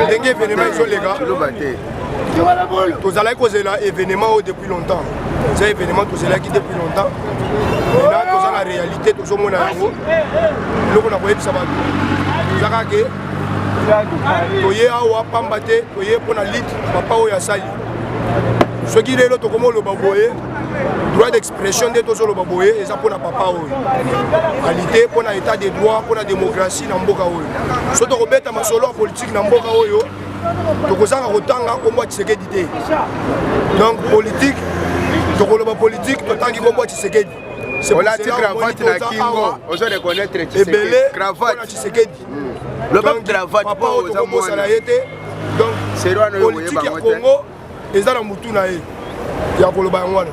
Dengue événement ils sont les gars. Tous allez causer là événement depuis longtemps. C'est événement tous allez qui depuis longtemps. Maintenant tous la réalité tous au monde là. Le qu'on a voyé ça va. Zakake. Toye awa pambate toye pour la lit papa oya sali. Ce qui est là tout comme le baboye. Droit d'expression de tous le baboye et ça pour la papa oya. Qualité pour l'état des droits pour la démocratie dans mboka oya. Ce to robeta masolo politique dans mboka oya. Donc ça rotanga comme Tshisekedi té. Donc politique tokoloba politique totangi comme Tshisekedi. C'est pour la cravate na kingo. On se reconnaître Tshisekedi. Cravate Tshisekedi. Le bac cravate papa ozo salayete. Donc c'est politique ya Congo ezala mutu na ye. Ya koloba ngwana.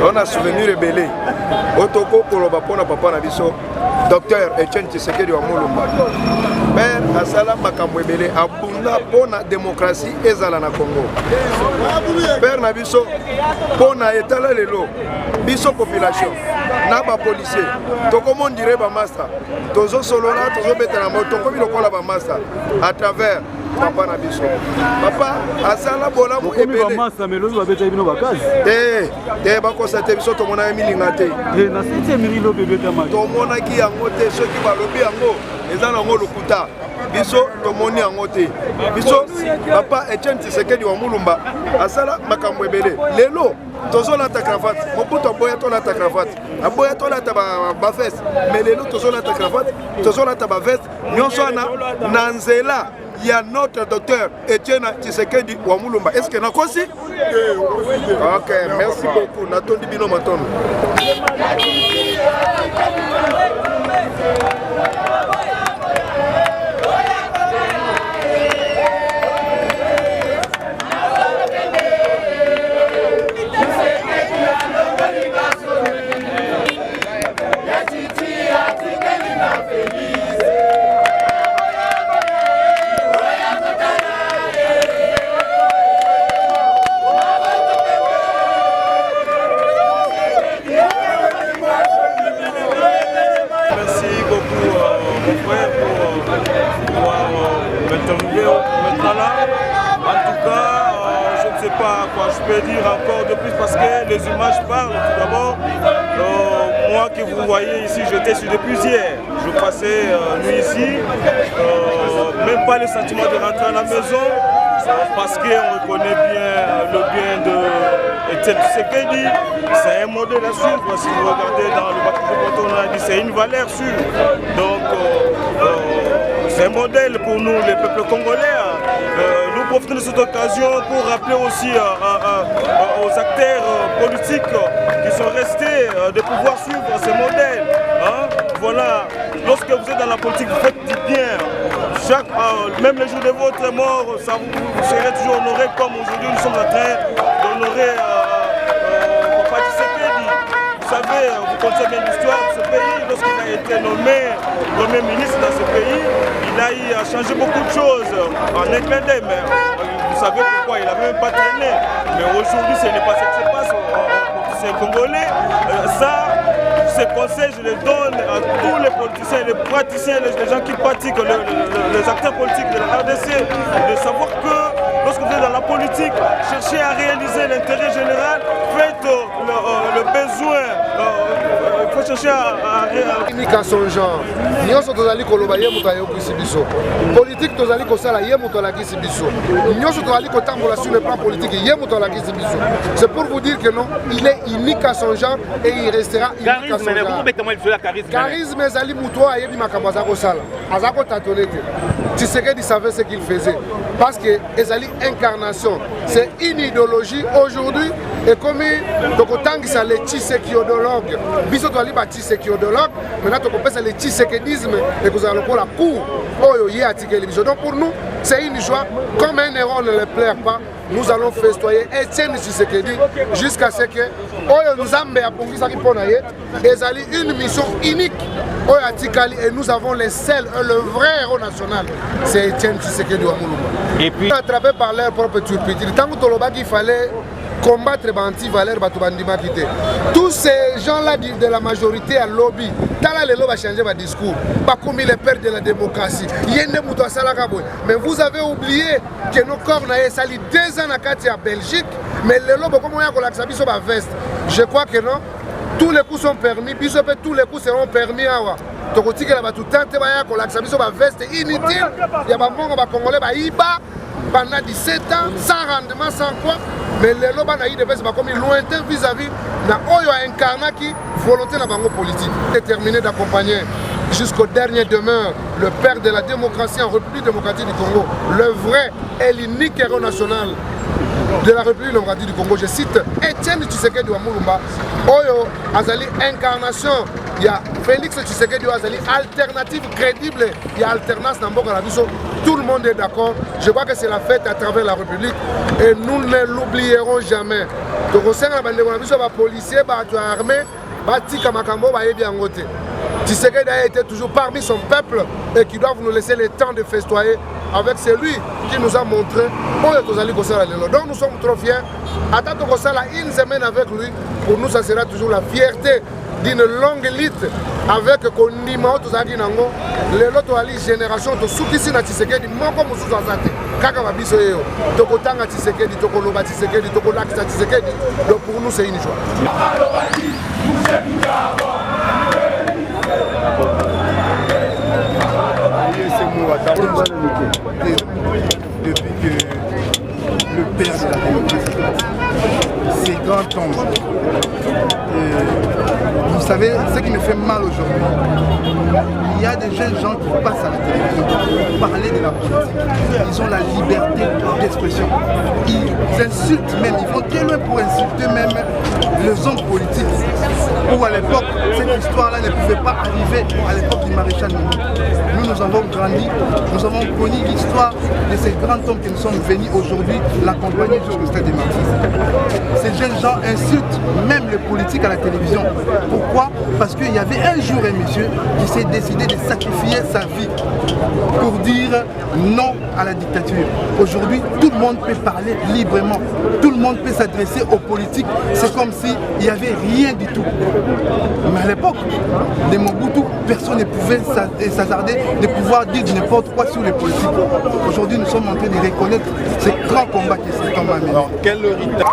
On a souvenir rebelle. Otoko koloba pona papa na biso. Docteur Etienne Tshisekedi wa Mulumba. Père asala makambo ebele abunda pona démocratie ezala na Congo. Père na biso pona etala lelo biso population na ba policier tokomo ndire ba master tozo solola tozo betana moto komi lokola ba master à travers papa na biso. Papa asala bola mo ebele. Ba master melozi ba beta bino bakazi. Ba constater biso to mona emilinga te. Na sente mililo bebe kama. To mona ki yango te soki ba lobi yango ezala ngo lokuta. Biso tomoni yango te. Biso papa Etienne Tshisekedi wa Mulumba asala makambo ebele. Lelo tozo la ta cravate. Mobuto boya to la ta cravate. Aboya to la ta ba veste. Mais lelo tozo la ta cravate, tozo la ta ba veste. Nyonso na nzela ya notre docteur Etienne Tshisekedi wa Mulumba. Est-ce que na kosi? OK, merci beaucoup. Natondi bino matono. Je peux dire encore de plus parce que les images parlent. Tout d'abord, moi que vous voyez ici, j'étais sur depuis hier. Je passais nuit ici, même pas le sentiment de rentrer à la maison parce qu'on reconnaît bien le bien de Etienne Tshisekedi. C'est un modèle à suivre. Si vous regardez dans le bâtiment, on a dit c'est une valeur sûre. Donc c'est un modèle pour nous, les peuples congolais. Nous profitons de cette occasion pour rappeler aussi aux acteurs politiques qui sont restés de pouvoir suivre ces modèles. Voilà, lorsque vous êtes dans la politique, vous faites du bien. Même le jour de votre mort, vous serez toujours honoré comme aujourd'hui nous sommes en train d'honorer Papa Tshisekedi. Vous savez, vous connaissez bien l'histoire de ce pays. Lorsqu'il a été nommé Premier ministre dans ce pays, il a eu à changer beaucoup de choses en un clin d'œil. Mais vous savez pourquoi il n'a même pas traîné. Mais aujourd'hui, ce n'est pas ce qui se passe pour ces Congolais. Ces conseils, je les donne à tous les politiciens, les praticiens, les gens qui pratiquent, les acteurs politiques de la RDC, de savoir que lorsque vous êtes dans la politique, cherchez à réaliser l'intérêt général, faites le besoin, il faut chercher à... Unique à son genre. Nous sommes tous allés koloba ye muto ayo kisibiso. Politique tous allés kosala ye muto la kisibiso. Nous sommes tous allés kotambola sur le plan politique ye muto la kisibiso. C'est pour vous dire que non, il est unique à son genre et il restera unique à son genre. Charisme ezali muto ayebi makambo azako sala. Azako tatolete. Tshisekedi savait ce qu'il faisait parce que ezali incarnation. C'est une idéologie aujourd'hui et comme tokotangisa les tshisekiodologues. Biso to ali ba tshisekiodologue, maintenant tokopesa le tshisekedisme et que la cour oyo ye atikeli biso. Donc pour nous, c'est une joie. Comme un héros ne le plaire pas, nous allons festoyer Etienne Tshisekedi jusqu'à ce que oyo nous ambe apongisa pona ye ezali une mission unique oyo atikali et nous avons les seuls, le vrai héros national, c'est Etienne Tshisekedi wa Mulumba. Et puis attrapé par leur propre turpitude. Tant que Toloba qu'il fallait combattre anti-valeur, tous ces gens-là de la majorité à lobby, les lobbies changé ma discours, pas comme les pères de la démocratie. Mais vous avez oublié que nos corps n'ont sali 2 ans à Belgique, mais les lobbies comme on a sur ma veste. Je crois que non, tous les coups sont permis, tous les coups seront permis. Tokoti que la tout tente ba ko la sur ma veste inutile. Il y a pas mongo ba congolais ba iba pendant 17 ans sans rendement, sans quoi. Mais les lobes naïs de Bess comme lointain vis-à-vis na oyo incarna qui volonté na bango politique. Déterminé d'accompagner jusqu'au dernier demeure le père de la démocratie en République démocratique du Congo, le vrai et l'unique héros national de la République démocratique du Congo. Je cite Etienne Tshisekedi wa Mulumba. Oyo azali incarnation. Il y a Félix Tshisekedi azali alternative crédible. Il y a alternance dans Mboka Nabiso. Tout le monde est d'accord. Je crois que c'est la fête à travers la République et nous ne l'oublierons jamais. Donc au sein de la bande de policiers, armés, Tshisekedi a été toujours parmi son peuple et qui doivent nous laisser le temps de festoyer avec celui qui nous a montré. Donc nous sommes trop fiers. Attends qu'on soit là une semaine avec lui, pour nous ça sera toujours la fierté d'une longue lutte avec Kondima Tozaki Nango, les autres générations de Soukisi na Tshisekedi, Moko Moussou Azate, Kaka Babiso Eo, Tokotanga Tshisekedi, Tokoloba Tshisekedi, Tokolakisa Tshisekedi. Donc pour nous c'est une joie. Depuis que le père de la démocratie, c'est grand temps. Vous savez, ce qui me fait mal aujourd'hui, il y a des jeunes gens qui passent à la télévision pour parler de la politique. Ils ont la liberté d'expression. Ils insultent même, ils vont très loin pour insulter même les hommes politiques. Où à l'époque, cette histoire-là ne pouvait pas arriver à l'époque du maréchal Mobutu. Nous avons grandi, nous avons connu l'histoire de ces grands hommes qui nous sont venus aujourd'hui l'accompagner jusqu'au stade des Martyrs. Ces jeunes gens insultent même les politiques à la télévision. Pourquoi? Parce qu'il y avait un jour un monsieur qui s'est décidé de sacrifier sa vie pour dire non à la dictature. Aujourd'hui, tout le monde peut parler librement. Tout le monde peut s'adresser aux politiques. C'est comme s'il n'y avait rien du tout. Mais à l'époque de Mobutu, personne ne pouvait s'hasarder de pouvoir dire n'importe quoi sur les politiques. Aujourd'hui, nous sommes en train de reconnaître ce grand combat qui s'est en mené. Alors, quel héritage?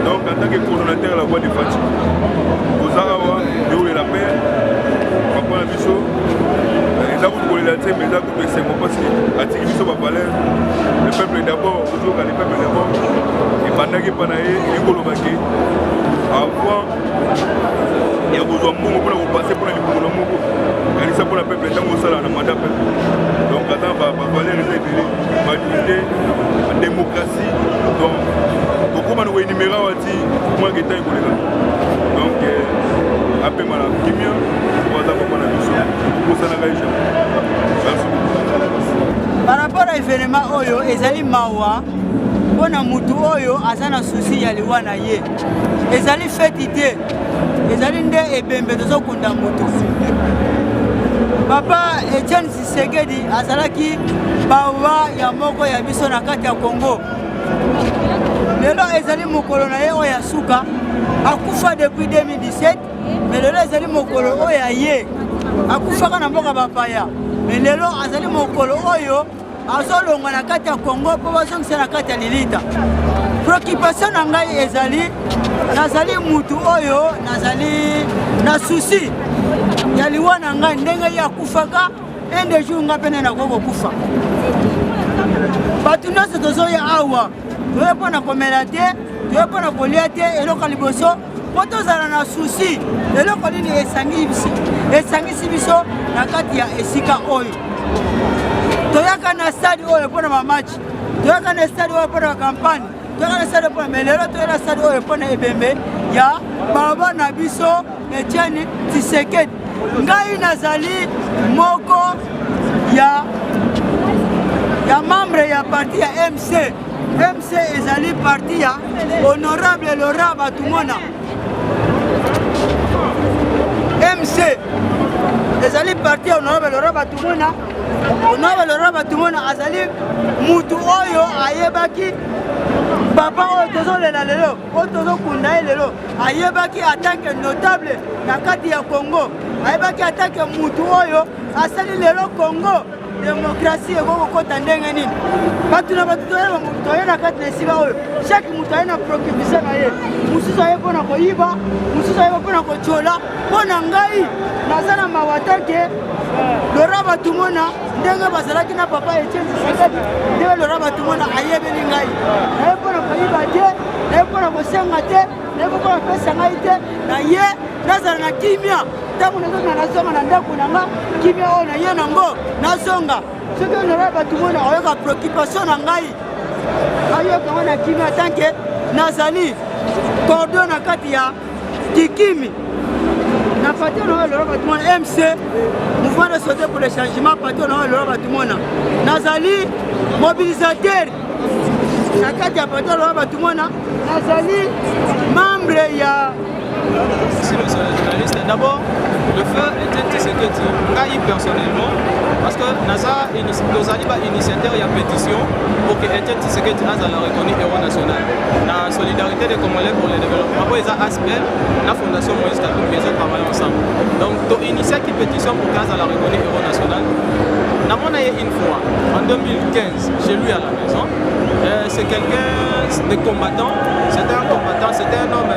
Donc en tant que coordonnateur à la voix de Fati, vous avez déroulé la paix, papa Bisso, les gens qui la tête, mais les gens qui sont parce que le peuple d'abord, toujours quand le peuple d'abord. epa na ye ekolobaki avant ya kozwa mbongo mpona kopase mpona likolo moko kanisa mpona peuple ntango osala na manda peuple donc aza bavaleur eza ebele badunité badémocratie donc kokóma na koenimera wati mwaka eta ekolela donc apema na kimia oaza papa na biso okosanaka ija par rapport à événement oyo ezali mawa mpona mutu oyo aza na susi ya liwa na ye ezali feti te ezali nde ebembe tozokunda mutu papa Etienne Tshisekedi azalaki bawa ya moko ya biso na kati ya Congo lelo ezali mokolo na ye oyo ya suka akufa depuis 2017 mais lelo ezali mokolo oyo ya ye akufaka na mboka bapaya mais lelo azali mokolo oyo azolongwa na kati ya Congo mpo bazongisa na kati ya lilita préoccupation na ngai ezali nazali mutu oyo nazali na susi ya liwa na ngai ndenge ye akufaka ende jour nga pene nakokokufa bato nyonso tozoya awa toye mpona komela te toye mpona kolia te eloko liboso mpo tozala na susi eloko nini esangisi biso na kati ya esika oyo toyaka na stade oyo mpona bamatch toyaka na stade oyo mpona bakampagne toyaka na stade mpona melelo toyaka na stade oyo mpona ebembe ya baba na biso Etienne Tshisekedi ngai nazali moko ya membre ya parti ya MC ezali parti ya honorable Laurent Batumona MC ezali parti ya honorable Laurent Batumona honorable Laurent Batumona azali mutu oyo ayebaki papa oyo tozolela lelo oyo tozokunda ye lelo ayebaki atanke notable na kati ya Congo ayebaki atanke mutu oyo asali lelo Congo démocratie ekokokota ndenge nini bato na bato toye na kati na esika oyo chaque mutu aye na préoccupation na ye mosusu aye mpona koyiba mosusu aye mpona kotyola mpo na ngai naza na mawa tanke Laurent Batumona ndenge bazalaki na papa Etienne Tshisekedi ndenge Laurent Batumona ayebeli ngai naye mpona koyiba te naye mpona kosenga te naye mpona kopesa ngai te na ye nazala na kimia ntango nazonga na ndako na nga kimia oyo na ye nango nazonga soki Laurent Batumona oyoka préoccupation na ngai ayoka ngo na kimia tanke nazali cordon na kati ya kikimi na parti oyo Laurent Batumona MC mouvement de sauter pour le changement parti oyo Laurent Batumona nazali mobilisateur na kati ya parti oyo Laurent Batumona nazali membre ya Monsieur le journaliste, d'abord, le feu était Tshisekedi, Ngai personnellement, parce que NASA initiateur et pétition pour que Etienne Tshisekedi a reconnu héros national. La solidarité des Congolais pour le développement, pour les ASPEL, la Fondation Moïse Katumbi, mais ils travaillent ensemble. Donc, initier une pétition pour qu'il a reconnu héros national. Nous avons une fois, en 2015, chez lui à la maison. C'est quelqu'un de combattant, c'était un combattant, c'était un homme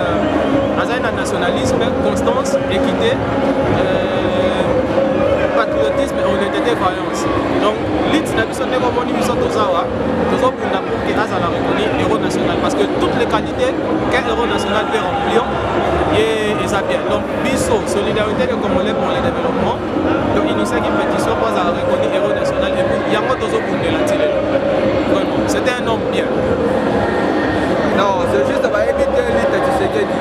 un nationalisme, constance, équité, patriotisme et honnêteté, vaillance. Donc, l'ITS n'a pas reconnu pour qu'il a reconnu héros national parce que toutes les qualités qu'un héros national peut remplir, et ça bien. Donc, BISO, solidarité des Congolais pour le développement, donc initier une pétition pour reconnaître héros national et puis il y a beaucoup de la télé. Vraiment, c'était un homme bien. Non, c'est juste pour éviter l'île Tshisekedi.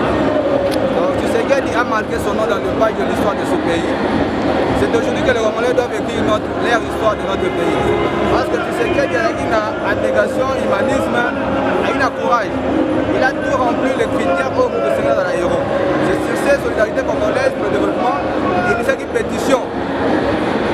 Donc Tshisekedi a marqué son nom dans le page de l'histoire de ce pays. C'est aujourd'hui que les Congolais doivent écrire leur histoire de notre pays. Parce que Tshisekedi a une abnégation, humanisme, a une courage. Il a tout rempli les critères pour le Sénat dans l'aéro. C'est sur ces solidarités congolaises pour le développement, il y a une pétition.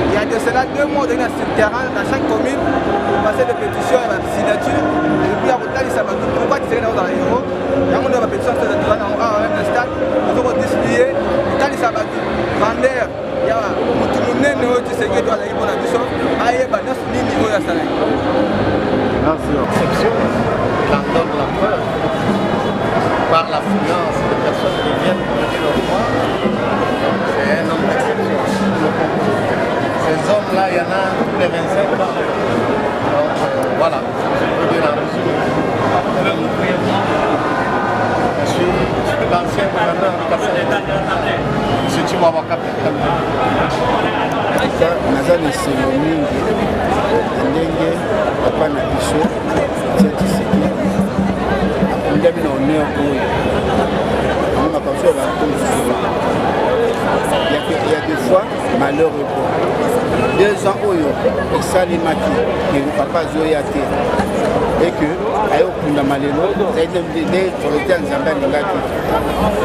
Il y a de cela 2 mois sur le terrain dans chaque commune pour passer des pétitions et des signatures. Et puis à Botali, ça va tout. Pourquoi tu sais dans l'aéro? Il y a une pétition sur le terrain dans le stade. Nous avons distribué. Botali, ça va tout. Vander, il y a tout le monde qui sait que tu as la mission. Aïe, bah, nous sommes niveau de la salle. L'exception, il en donne la preuve par l'affluence des personnes qui viennent pour le développement. C'est un homme d'exception. Ces hommes-là, il y en a tous les 25 ans. Donc voilà, je peux dire en résumé. naza na eselo mingi ndenge papa na biso Tshisekedi akundami na honneur oyo amemaka biso bakonzi il y a des fois malheur eko 2 ans oyo esalemaki ke papa azoya te et que aye okundama lelo nde volonté ya nzambe alingaki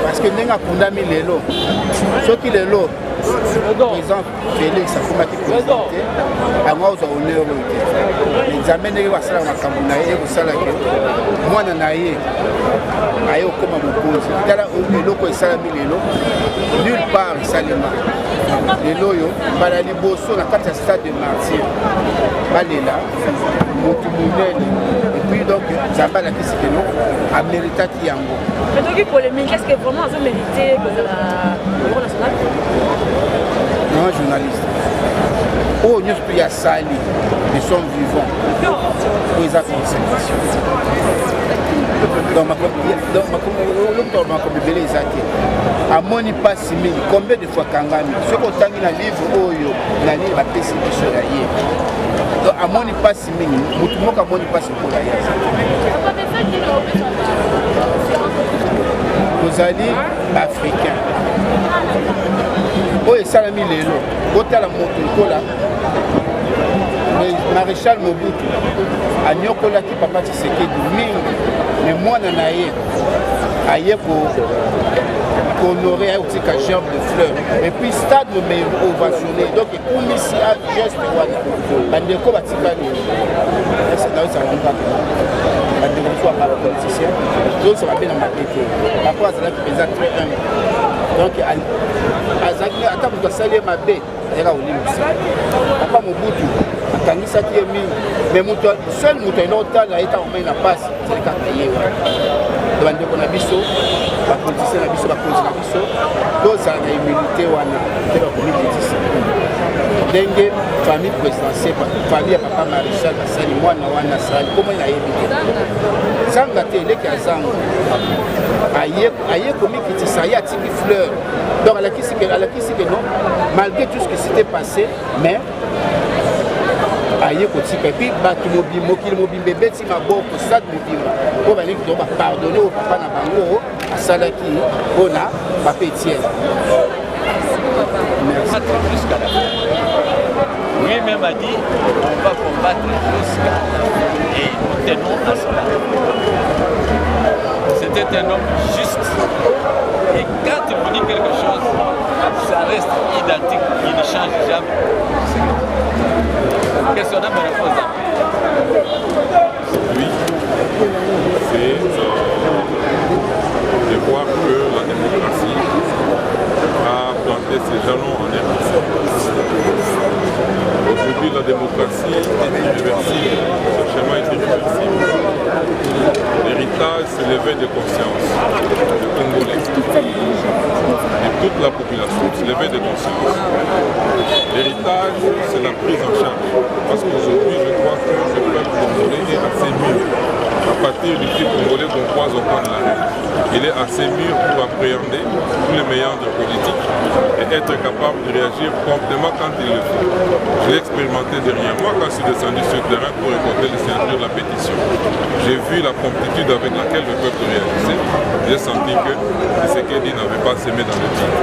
parce que ndenge akundami lelo soki lelo président Félix akomaki président te yango azwa honneur oyo te nzambe ndenge basalaka makambo na ye ekosalaki mwana na ye aye okoma mokonzi tala eloko esalami lelo nulle part esalema lelo oyo mbala liboso na kati ya stade de martyr balela motu monene epuis donc nzambe alakisi keno améritaki yango. Mais donc polémique, est-ce que vraiment ils ont mérité le Front National? Non, journaliste. Oh, nous sommes à Sali, nous sommes vivants. Pour les conséquences. Donc, ma communauté est à moni pas si mille. Combien de fois Kangami? Ce qu'on t'a mis dans le livre, Oyo, dans le livre, la paix, c'est sur la hier. Donc, à moni pas si mille. Moutoumok à moni pas si pour la hier. Vous allez africains. Oyo esalami lelo otala moto ekola maréchal Mobutu anyokolaki papa Tshisekedi mingi me mwana na ye aye honoré ayotika gerbe de fleurs et puis stade me ovationné donc ekumisi a geste wana bandeko batikali naosalangaka bandeko mosu ya bapoliticien nyonso babe na mapete bako azalaki mpenza très humble donc azalaki ata moto asali ye mabe azalaka kolimisa papa Mobutu akangisaki ye mingi mais seul moto elotala ye ntango mai na pasi ezalekaka ye wana bandeko na biso bapoliticien na biso bakonzi na biso tozala na humilité wana te bakomikitisa ndenge famille présidentielle famille ya papa maréchal basali mwana wana asali komoi nayebi te zanga te eleki ya zanga aye komikitisa aye atiki fleur donc alakisi que non malgré tout ce qui s'était passé mais aye kotika epuis bato mokili mobimba ebeti maboko stade mobimba mpo balingi to bapardonne oyo papa na bango asalaki mpona papa Etienne. Jusqu'à la fin. Lui-même a dit on va combattre jusqu'à la fin et nous tenons à cela. C'était un homme juste et quand il vous dit quelque chose, ça reste identique, il ne change jamais. Questionnable mais réponse. Oui, c'est de voir que la démocratie a planté ses jalons en RDC. Aujourd'hui, la démocratie est irréversible. Ce schéma est irréversible. L'héritage, c'est l'éveil de conscience du Congolais et toute la population, c'est l'éveil de conscience. L'héritage, c'est la prise en charge. Parce qu'aujourd'hui, je crois que le peuple congolais est assez mûr. À partir du type congolais qu'on croise au coin de la rue, il est assez mûr pour appréhender tous les méandres politiques et être capable de réagir promptement quand il le faut. Je l'ai expérimenté dernièrement quand je suis descendu sur le terrain pour récolter les signatures de la pétition. J'ai vu la promptitude avec laquelle le peuple réagissait. J'ai senti que Tshisekedi n'avait pas semé dans le vide.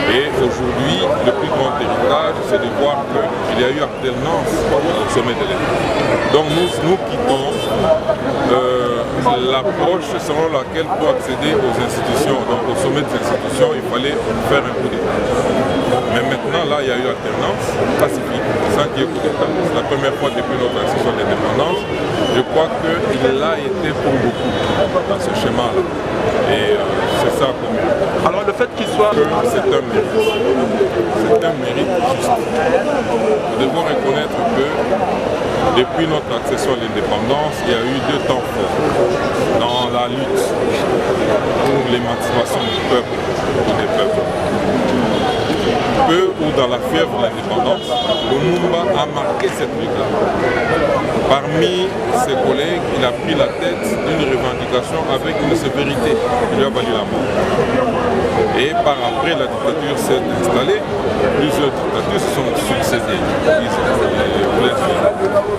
Et aujourd'hui, le plus grand héritage, c'est de voir qu'il y a eu alternance au sommet de l'État. Donc nous quittons l'approche selon laquelle pour accéder aux institutions, donc au sommet des institutions, il fallait faire un coup d'État. Mais maintenant, là, il y a eu alternance pacifique, sans qu'il y ait coup d'État. C'est la première fois depuis notre accession à l'indépendance. Je crois qu'il a été pour beaucoup dans ce schéma-là. Et c'est ça pour moi. Alors le fait qu'il soit... C'est un mérite. C'est un mérite juste. Nous devons reconnaître que depuis notre accession à l'indépendance, il y a eu 2 temps forts dans la lutte pour l'émancipation du peuple ou des peuples. peu ou dans la fièvre de l'indépendance, Lumumba a marqué cette lutte-là. Parmi ses collègues, il a pris la tête d'une revendication avec une sévérité qui lui a valu la mort. Et par après, la dictature s'est installée, plusieurs dictatures se sont succédées.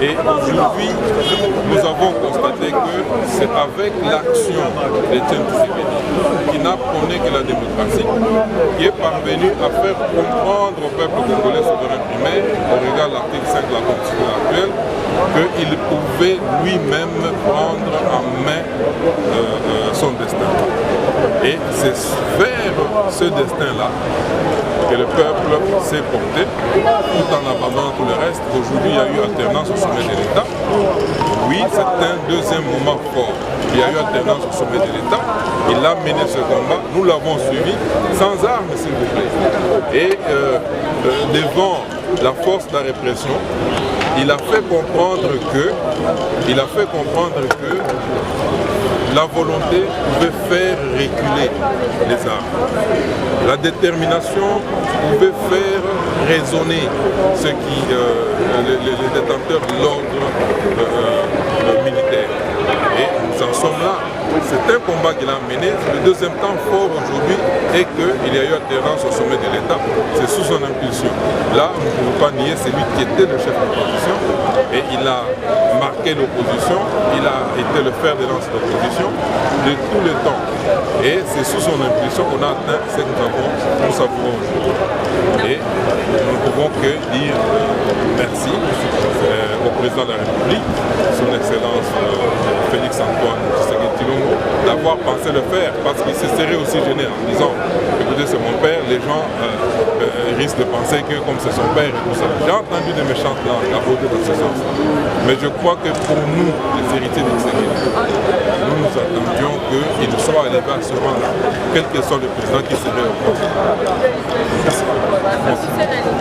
Et aujourd'hui, nous avons constaté que c'est avec l'action d'Étienne Tshisekedi, qui n'a prôné que la démocratie, qui est parvenu à faire comprendre au peuple congolais souverain primaire, au regard de l'article 5 de la Constitution actuelle, qu'il pouvait lui-même prendre en main son destin. Et c'est vers ce destin-là que le peuple s'est porté, tout en abandonnant tout le reste. Aujourd'hui, il y a eu alternance au sommet de l'État. Oui, c'est un deuxième moment fort. Il y a eu alternance au sommet de l'État. Il a mené ce combat. Nous l'avons suivi sans armes, s'il vous plaît. Et devant la force de la répression, il a fait comprendre que la volonté pouvait faire reculer les armes. La détermination pouvait faire résonner ceux qui, les détenteurs de l'ordre militaire. Et nous en sommes là. C'est un combat qu'il a mené. Le deuxième temps fort aujourd'hui est qu'il y a eu alternance au sommet de l'État. C'est sous son impulsion. Là, on ne peut pas nier, c'est lui qui était le chef de l'opposition. Et il a marqué l'opposition. Il a été le fer de lance de l'opposition de tout le temps. Et c'est sous son impulsion qu'on a atteint ce que nous savourons aujourd'hui. Et nous ne pouvons que dire merci au président de la République, son Excellence Félix Antoine Tshisekedi Tshilombo, d'avoir pensé le faire, parce qu'il se serait aussi gêné en disant écoutez, c'est mon père, les gens risquent de penser que comme c'est son père et tout ça. J'ai entendu des méchantes langues à côté de ce sens. Mais je crois que pour nous, les héritiers de Tshisekedi, nous attendions qu'il soit à l'évêque à ce moment-là, quel que soit le président qui serait au pouvoir. Merci.